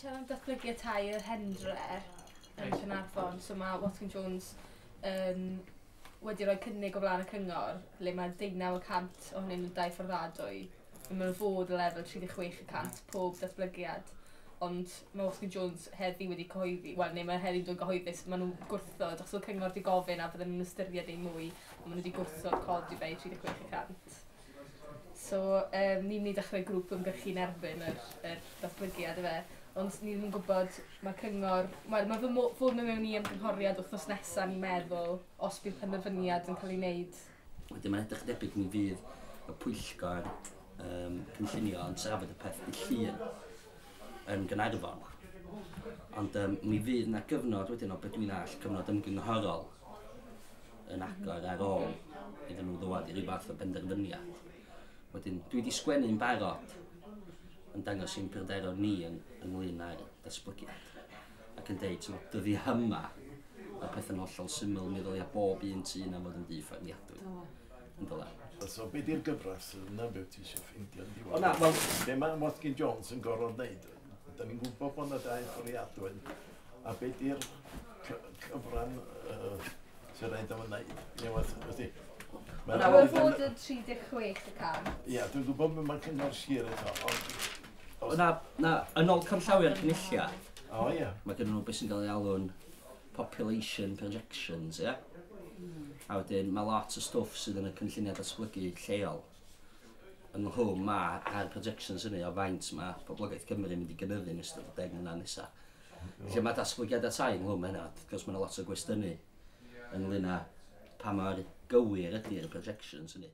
siarad am datblygu y tai yr Hendre yn Llanarfon, so mae Watkin Jones wedi rhoi cynnig o flaen y cyngor, le mae 19% ohonyn nhw'n dau fforddiadwy, a maen nhw fod y lefel 36% pob datblygiad. Ond mae Watkin Jones heddi wedi cyhoeddi, wel neu mae heddi'n dod gyhoeddus, maen nhw'n gwrthod, os oedd cyngor wedi gofyn a fydden nhw'n ystyried ei mwy, a maen nhw wedi gwrthod codi fe i 36%. So, ni'n ni dechrau grŵp ymgyrchu'n erbyn yr datblygiad y fe, ond ni ddim yn gwybod, mae cyngor, mae fod mewn i ymgynghoriad wythnos nesaf ni'n meddwl os bydd penderfyniad yn cael ei wneud. Wedyn mae'n edrych debyg mi fydd y pwyllgor cynllunio yn trafod y peth i llun yn Gaernarfon. Ond mi fydd yna gyfnod wedyn o beth dwi'n all, gyfnod ymgynghorol yn agor ar ôl iddyn nhw ddod i ryw fath o benderfyniad. Wedyn, dwi wedi sgwennu'n barod yn dangos i'n pryderon ni ynglyn â'r datblygiad. Ac yn deud, dyddi hyma y pethau hollol syml, mi ddylai bob un tŷ yna fod yn diffformiadwy. Yn dylai. So, be di'r gyfres yna beth ti eisiau ffeindio yn diwedd? O na, wel... Be mae Watkin Jones yn gorfod wneud? Da ni'n gwybod bod yna dau fforiadwy. A be di'r cyfran sy'n rhaid am wneud? Mae fod yn 36%. Ie, dwi'n gwybod beth mae'n cyngor sir eto. Yn ôl canllawiau'r cynulliad, O ie. mae gen nhw beth sy'n cael ei alw'n population projections, ie? A wedyn, mae lot o stwff sydd yn y cynlluniau datblygu lleol ynghwm a'r projections hynny o faint mae poblogaeth Cymru yn mynd i gynyddu yn ystod y 10 mlynedd nesaf. Felly mae datblygiadau tai ynghwm hynny, cos mae yna lot o gwestiynu ynglyn â pa mor gywir ydy'r projections hynny.